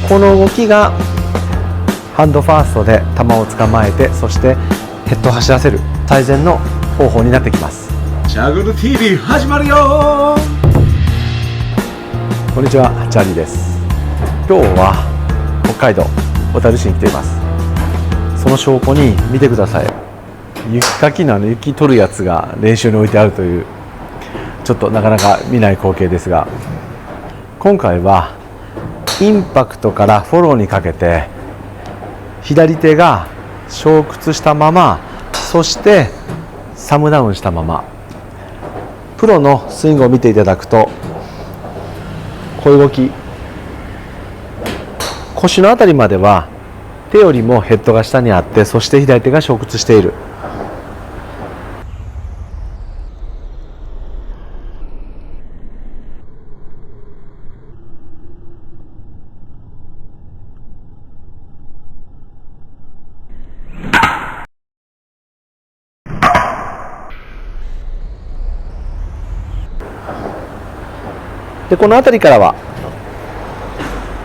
この動きがハンドファーストで球を捕まえて、そしてヘッドを走らせる最善の方法になってきます。チャグル TV 始まるよ。こんにちは、チャーリーです。今日は北海道小樽市に来ています。その証拠に見てください。雪かきの雪取るやつが練習に置いてあるという、ちょっとなかなか見ない光景ですが、今回はインパクトからフォローにかけて左手が小屈したまま、そしてサムダウンしたまま、プロのスイングを見ていただくと、こういう動き、腰のあたりまでは手よりもヘッドが下にあって、そして左手が小屈している。でこの辺りからは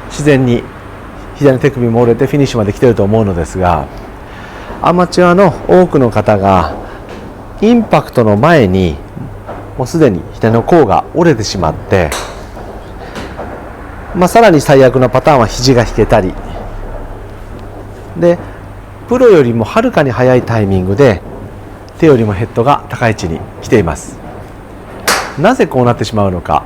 自然に左手首も折れてフィニッシュまで来ていると思うのですが、アマチュアの多くの方がインパクトの前にもうすでに左の甲が折れてしまって、さらに最悪のパターンは肘が引けたりで、プロよりもはるかに早いタイミングで手よりもヘッドが高い位置に来ています。なぜこうなってしまうのか、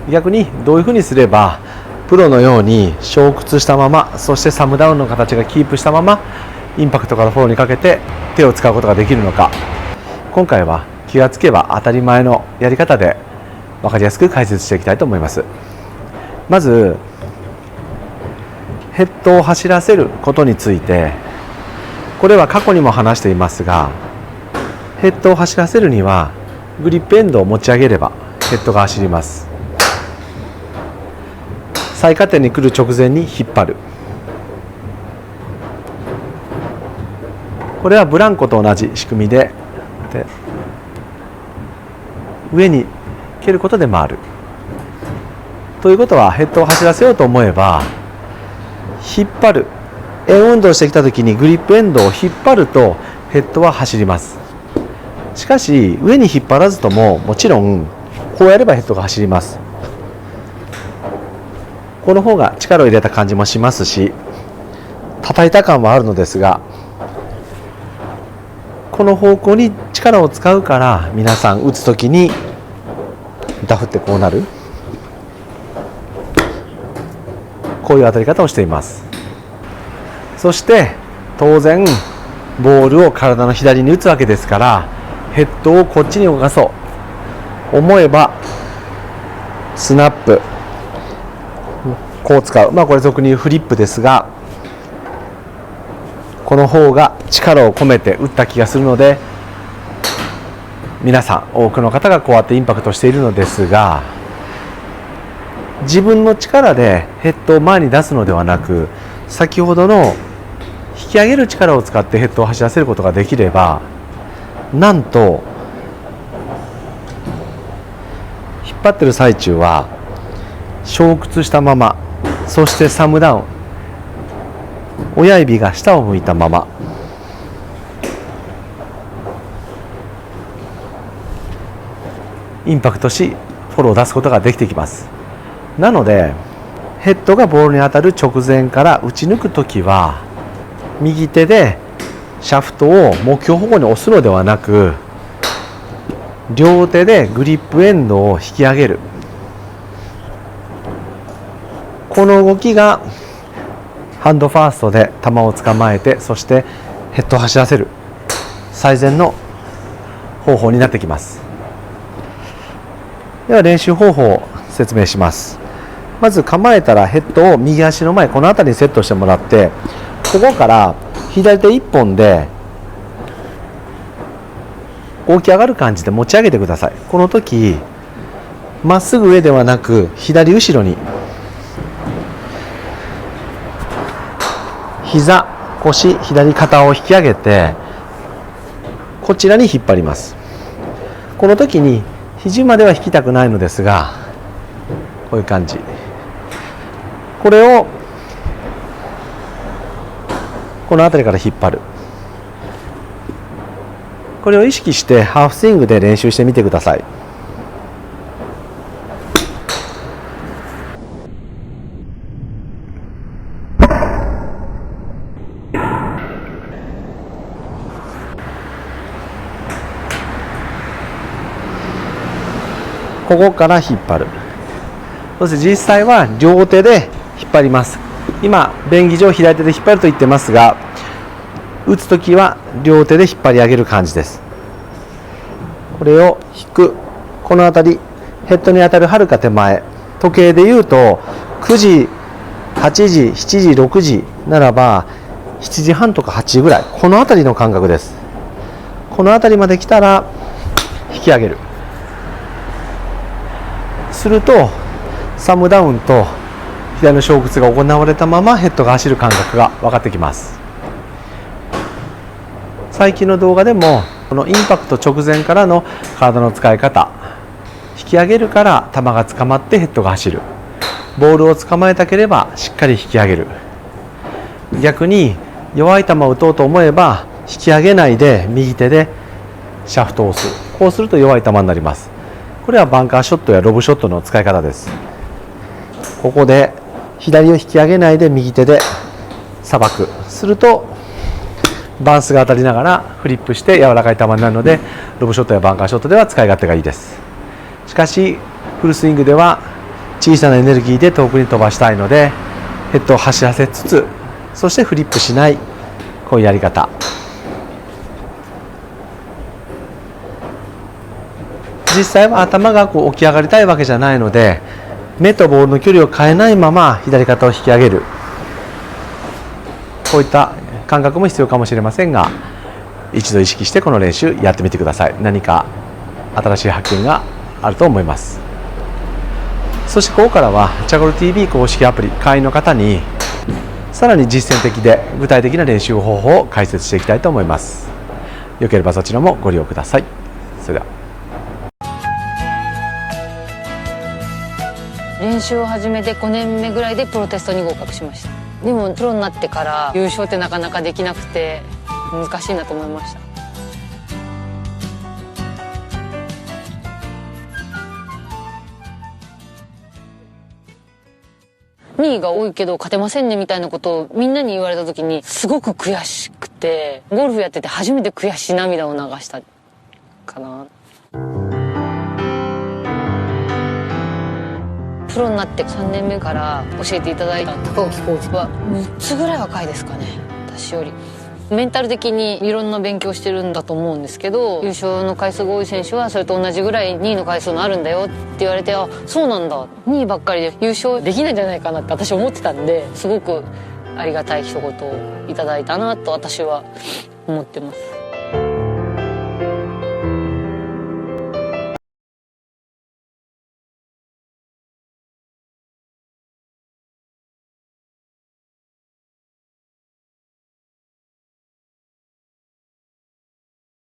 逆にどういうふうにすればプロのように小屈したまま、そしてサムダウンの形がキープしたままインパクトからフォローにかけて手を使うことができるのか、今回は気がつけば当たり前のやり方で分かりやすく解説していきたいと思います。まずヘッドを走らせることについて、これは過去にも話していますが、ヘッドを走らせるにはグリップエンドを持ち上げればヘッドが走ります。最下点に来る直前に引っ張る。これはブランコと同じ仕組みで、上に蹴ることで回る。ということは、ヘッドを走らせようと思えば、引っ張る、円運動してきたときにグリップエンドを引っ張るとヘッドは走ります。しかし上に引っ張らずとも、もちろんこうやればヘッドが走ります。この方が力を入れた感じもしますし、叩いた感はあるのですが、この方向に力を使うから、皆さん打つときにダフってこうなる、こういう当たり方をしています。そして当然ボールを体の左に打つわけですから、ヘッドをこっちに動かそう思えばスナップ、こう使う、これ俗に言うフリップですが、この方が力を込めて打った気がするので、皆さん多くの方がこうやってインパクトしているのですが、自分の力でヘッドを前に出すのではなく、先ほどの引き上げる力を使ってヘッドを走らせることができれば、なんと引っ張ってる最中は小屈したまま、そしてサムダウン、親指が下を向いたまま、インパクトしフォローを出すことができてきます。なのでヘッドがボールに当たる直前から打ち抜くときは、右手でシャフトを目標方向に押すのではなく、両手でグリップエンドを引き上げる。この動きがハンドファーストで球を捕まえて、そしてヘッドを走らせる最善の方法になってきます。では練習方法を説明します。まず構えたらヘッドを右足の前、この辺りにセットしてもらって、ここから左手1本で起き上がる感じで持ち上げてください。この時まっすぐ上ではなく、左後ろに、膝、腰、左肩を引き上げてこちらに引っ張ります。この時に肘までは引きたくないのですが、こういう感じ、これをこの辺りから引っ張る。これを意識してハーフスイングで練習してみてください。ここから引っ張る。そして実際は両手で引っ張ります。今便宜上左手で引っ張ると言ってますが、打つときは両手で引っ張り上げる感じです。これを引く。この辺りヘッドに当たるはるか手前、時計でいうと9時、8時、7時、6時ならば7時半とか8時ぐらい、この辺りの感覚です。この辺りまで来たら引き上げる。するとサムダウンと左の小屈が行われたままヘッドが走る感覚が分かってきます。最近の動画でもこのインパクト直前からの体の使い方、引き上げるから球が捕まってヘッドが走る、ボールを捕まえたければしっかり引き上げる、逆に弱い球を打とうと思えば引き上げないで右手でシャフトを押す。こうすると弱い球になります。これはバンカーショットやロブショットの使い方です。ここで左を引き上げないで右手でさばく。するとバンスが当たりながらフリップして柔らかい球になるので、ロブショットやバンカーショットでは使い勝手がいいです。しかしフルスイングでは小さなエネルギーで遠くに飛ばしたいので、ヘッドを走らせつつ、そしてフリップしない、こういうやり方。実際は頭がこう起き上がりたいわけじゃないので、目とボールの距離を変えないまま左肩を引き上げる、こういった感覚も必要かもしれませんが、一度意識してこの練習やってみてください。何か新しい発見があると思います。そしてここからはチャゴル TV 公式アプリ会員の方にさらに実践的で具体的な練習方法を解説していきたいと思います。よければそちらもご利用ください。それでは。練習を始めて5年目ぐらいでプロテストに合格しました。でもプロになってから優勝ってなかなかできなくて難しいなと思いました。2位が多いけど勝てませんねみたいなことをみんなに言われた時にすごく悔しくて、ゴルフやってて初めて悔しい涙を流したかな。プロになって3年目から教えていただいた高沖コーチは6つぐらい若いですかね、私より。メンタル的にいろんな勉強してるんだと思うんですけど、優勝の回数が多い選手はそれと同じぐらい2位の回数のあるんだよって言われて、あ、そうなんだ、2位ばっかりで優勝できないんじゃないかなって私思ってたんで、すごくありがたい一言をいただいたなと私は思ってます。